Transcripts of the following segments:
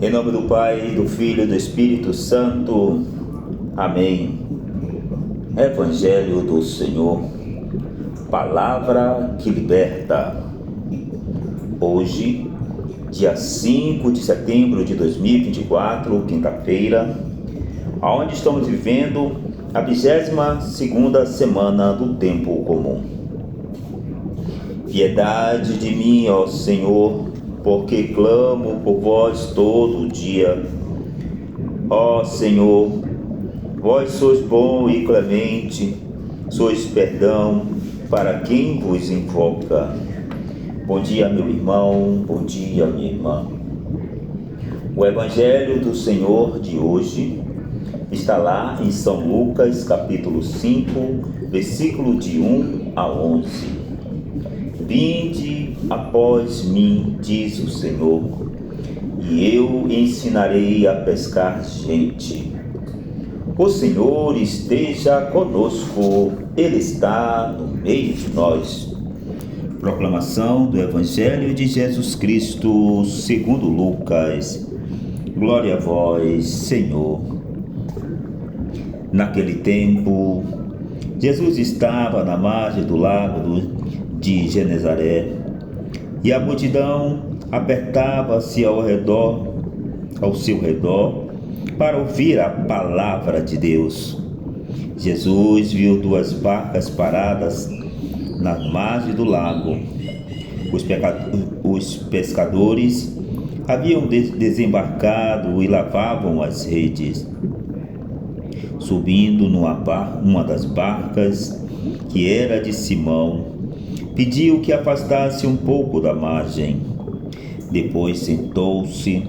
Em nome do Pai, do Filho e do Espírito Santo. Amém. Evangelho do Senhor, palavra que liberta. Hoje, dia 5 de setembro de 2024, quinta-feira, onde estamos vivendo a 22ª semana do tempo comum. Piedade de mim, ó Senhor, porque clamo por vós todo dia. Ó Senhor, vós sois bom e clemente, sois perdão para quem vos invoca. Bom dia, meu irmão, bom dia, minha irmã. O Evangelho do Senhor de hoje está lá em São Lucas, capítulo 5, versículo de 1 a 11. Vinde após mim, diz o Senhor, e eu ensinarei a pescar gente. O Senhor esteja conosco, Ele está no meio de nós. Proclamação do Evangelho de Jesus Cristo, segundo Lucas. Glória a vós, Senhor. Naquele tempo, Jesus estava na margem do lago de Genezaré, e a multidão apertava-se ao seu redor, para ouvir a palavra de Deus. Jesus viu 2 barcas paradas na margem do lago. Os pescadores haviam desembarcado e lavavam as redes. Subindo uma das barcas, que era de Simão, pediu que afastasse um pouco da margem. Depois sentou-se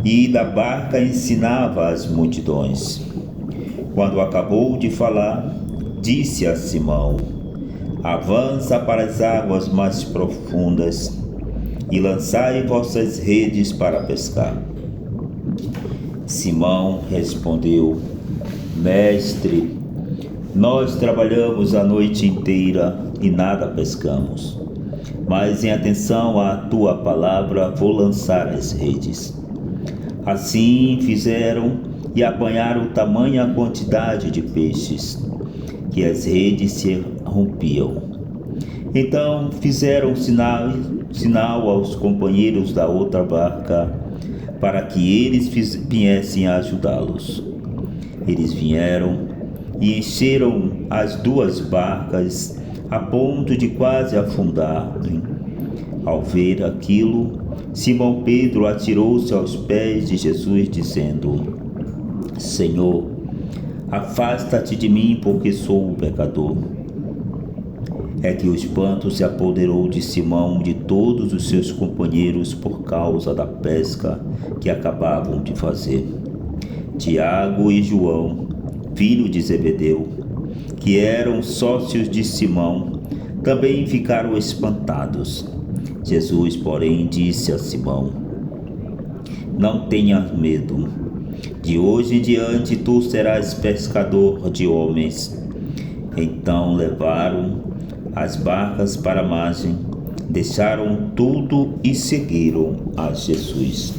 e da barca ensinava as multidões. Quando acabou de falar, disse a Simão: avança para as águas mais profundas e lançai vossas redes para pescar. Simão respondeu: Mestre, nós trabalhamos a noite inteira e nada pescamos, mas em atenção à tua palavra vou lançar as redes. Assim fizeram e apanharam tamanha quantidade de peixes, que as redes se rompiam. Então fizeram sinal aos companheiros da outra barca, para que eles viessem ajudá-los. Eles vieram e encheram as 2 barcas a ponto de quase afundarem. Ao ver aquilo, Simão Pedro atirou-se aos pés de Jesus, dizendo: Senhor, afasta-te de mim, porque sou um pecador. É que o espanto se apoderou de Simão e de todos os seus companheiros por causa da pesca que acabavam de fazer. Tiago e João, filho de Zebedeu, que eram sócios de Simão, também ficaram espantados. Jesus, porém, disse a Simão: não tenhas medo. De hoje em diante tu serás pescador de homens. Então levaram as barcas para a margem, deixaram tudo e seguiram a Jesus.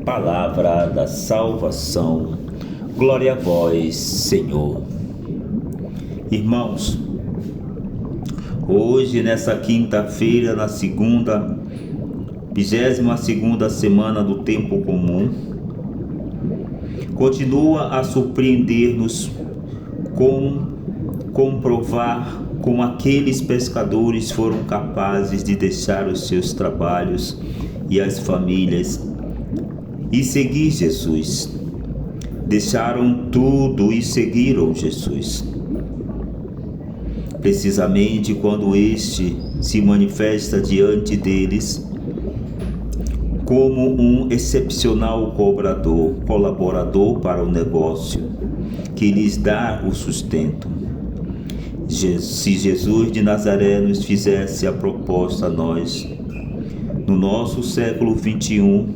Palavra da salvação. Glória a vós, Senhor. Irmãos, hoje, nessa quinta-feira, na 22ª semana do tempo comum, continua a surpreender-nos com comprovar como aqueles pescadores foram capazes de deixar os seus trabalhos e as famílias e seguir Jesus. Deixaram tudo e seguiram Jesus. Precisamente quando este se manifesta diante deles como um excepcional colaborador para o negócio, que lhes dá o sustento. Se Jesus de Nazaré nos fizesse a proposta a nós, no nosso século 21,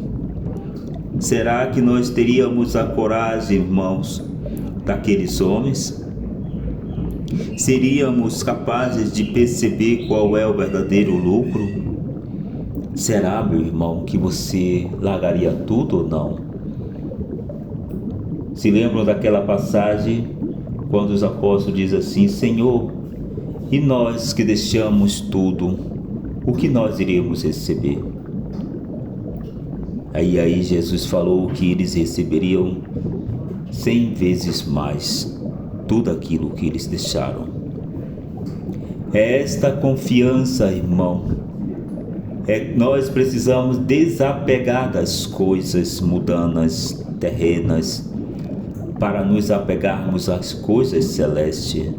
será que nós teríamos a coragem, irmãos, daqueles homens? Seríamos capazes de perceber qual é o verdadeiro lucro? Será, meu irmão, que você largaria tudo ou não? Se lembram daquela passagem quando os apóstolos dizem assim: Senhor, e nós que deixamos tudo, o que nós iremos receber? Aí Jesus falou que eles receberiam 100 vezes mais tudo aquilo que eles deixaram. É esta confiança, irmão, nós precisamos desapegar das coisas mundanas, terrenas, para nos apegarmos às coisas celestes.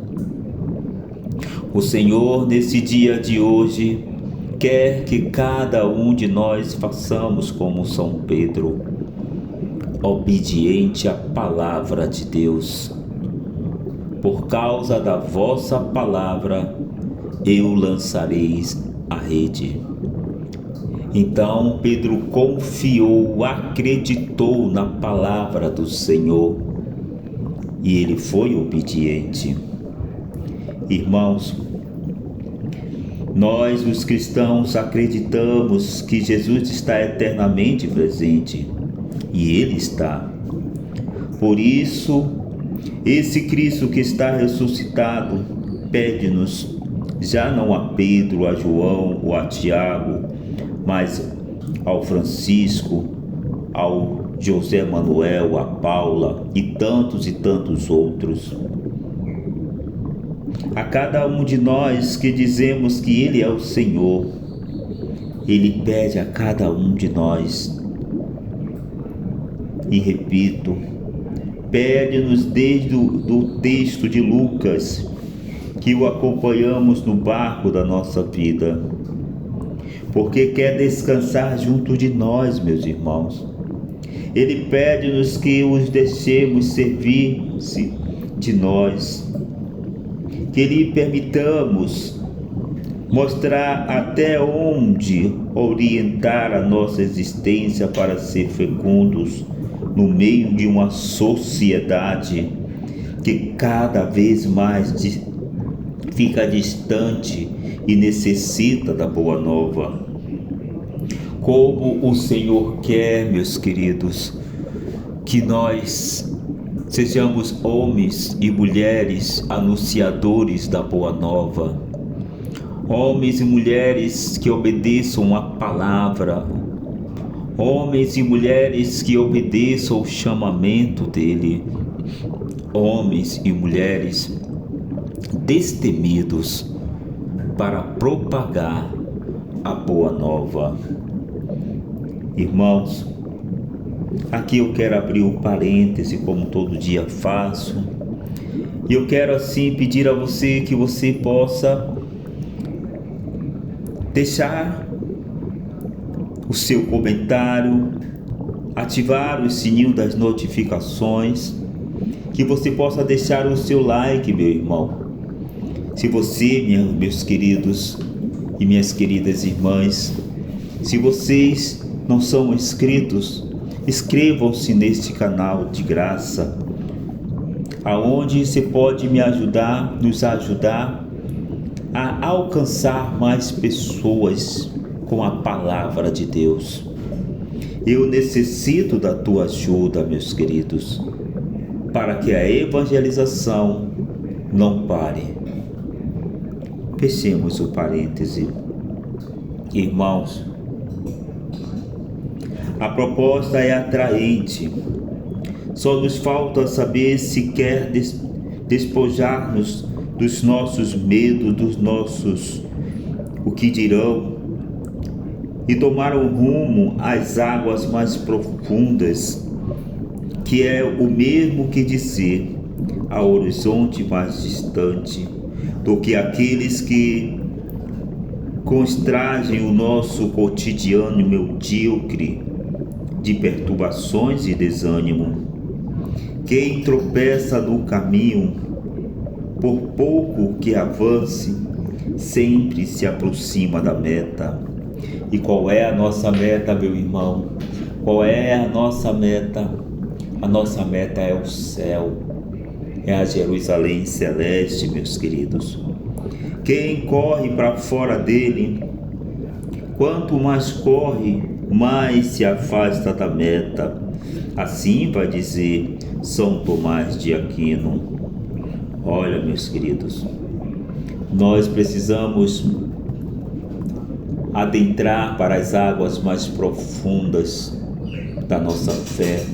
O Senhor, nesse dia de hoje, quer que cada um de nós façamos como São Pedro, obediente à palavra de Deus. Por causa da vossa palavra, eu lançarei a rede. Então Pedro confiou, acreditou na palavra do Senhor e ele foi obediente. Irmãos, nós, os cristãos, acreditamos que Jesus está eternamente presente e Ele está. Por isso, esse Cristo que está ressuscitado pede-nos, já não a Pedro, a João ou a Tiago, mas ao Francisco, ao José Manuel, a Paula e tantos outros. A cada um de nós que dizemos que Ele é o Senhor, Ele pede a cada um de nós, e repito, pede-nos desde o texto de Lucas, que o acompanhamos no barco da nossa vida, porque quer descansar junto de nós, meus irmãos. Ele pede-nos que os deixemos servir-se de nós, que lhe permitamos mostrar até onde orientar a nossa existência para ser fecundos no meio de uma sociedade que cada vez mais fica distante e necessita da boa nova. Como o Senhor quer, meus queridos, que nós sejamos homens e mulheres anunciadores da boa nova, homens e mulheres que obedeçam a palavra, homens e mulheres que obedeçam ao chamamento dele, homens e mulheres destemidos para propagar a boa nova. Irmãos, aqui eu quero abrir um parêntese, como todo dia faço, e eu quero assim pedir a você que você possa deixar o seu comentário, ativar o sininho das notificações, que você possa deixar o seu like, meu irmão. Se você, meus queridos e minhas queridas irmãs, se vocês não são inscritos, inscrevam-se neste canal de graça, aonde você pode nos ajudar a alcançar mais pessoas com a palavra de Deus. Eu necessito da tua ajuda, meus queridos, para que a evangelização não pare. Fechemos o parêntese. Irmãos, a proposta é atraente. Só nos falta saber se quer despojar-nos dos nossos medos, dos nossos o que dirão, e tomar o rumo às águas mais profundas, que é o mesmo que dizer ao horizonte mais distante do que aqueles que constrangem o nosso cotidiano medíocre de perturbações e desânimo. Quem tropeça no caminho, por pouco que avance, sempre se aproxima da meta. E qual é a nossa meta, meu irmão? Qual é a nossa meta? A nossa meta é o céu, é a Jerusalém celeste, meus queridos. Quem corre para fora dele Quanto mais corre, mais se afasta da meta. Assim vai dizer São Tomás de Aquino. Olha, meus queridos, nós precisamos adentrar para as águas mais profundas da nossa fé.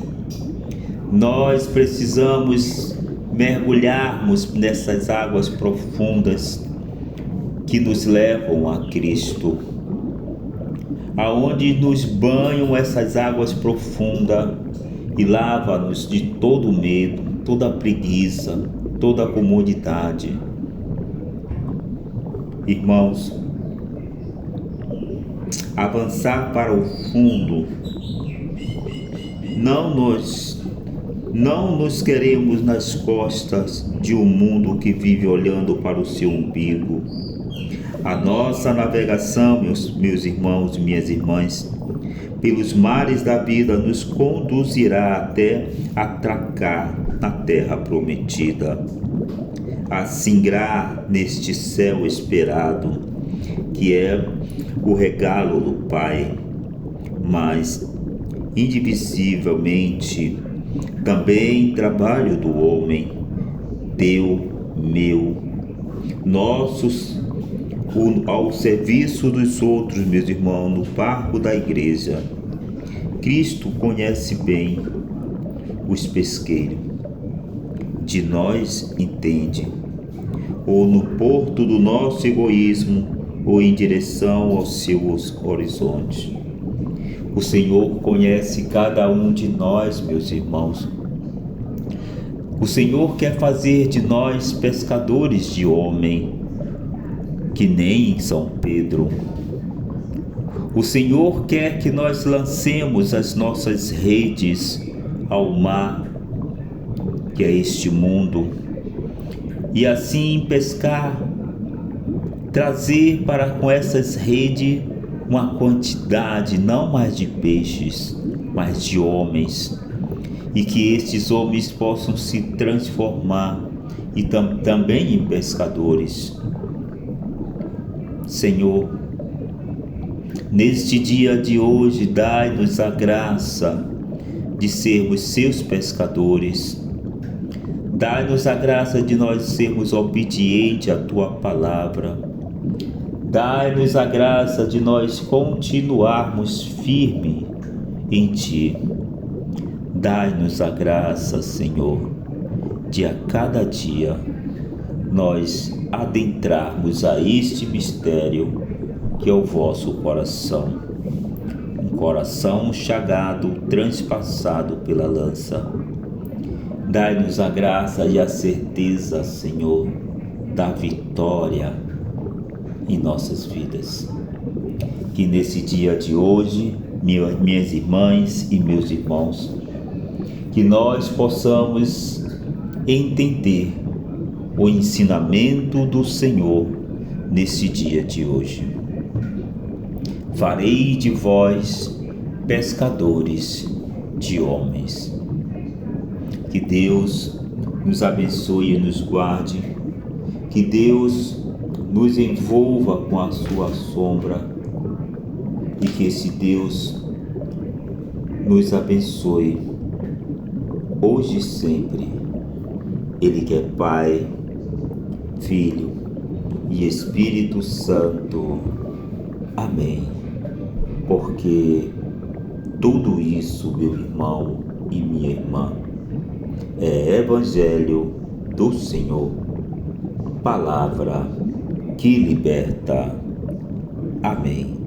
Nós precisamos mergulharmos nessas águas profundas que nos levam a Cristo, aonde nos banham essas águas profundas e lava-nos de todo medo, toda preguiça, toda comodidade. Irmãos, avançar para o fundo, não nos queremos nas costas de um mundo que vive olhando para o seu umbigo. A nossa navegação, meus irmãos e minhas irmãs, pelos mares da vida nos conduzirá até atracar na terra prometida, a singrar neste céu esperado, que é o regalo do Pai, mas indivisivelmente também trabalho do homem, teu, meu, nossos, ao serviço dos outros, meus irmãos, no barco da igreja. Cristo conhece bem os pesqueiros, de nós entende, ou no porto do nosso egoísmo, ou em direção aos seus horizontes. O Senhor conhece cada um de nós, meus irmãos. O Senhor quer fazer de nós pescadores de homem, que nem São Pedro. O Senhor quer que nós lancemos as nossas redes ao mar, que é este mundo, e assim pescar, trazer para com essas redes uma quantidade não mais de peixes, mas de homens, e que estes homens possam se transformar e também em pescadores. Senhor, neste dia de hoje, dai-nos a graça de sermos seus pescadores. Dai-nos a graça de nós sermos obedientes à tua palavra. Dai-nos a graça de nós continuarmos firmes em ti. Dai-nos a graça, Senhor, de a cada dia nós adentrarmos a este mistério que é o vosso coração. Um coração chagado, transpassado pela lança. Dai-nos a graça e a certeza, Senhor, da vitória em nossas vidas. Que nesse dia de hoje, minhas irmãs e meus irmãos, que nós possamos entender o ensinamento do Senhor nesse dia de hoje. Farei de vós pescadores de homens. Que Deus nos abençoe e nos guarde, que Deus nos envolva com a sua sombra e que esse Deus nos abençoe hoje e sempre. Ele que é Pai, Filho e Espírito Santo. Amém. Porque tudo isso, meu irmão e minha irmã, é Evangelho do Senhor, palavra que liberta. Amém.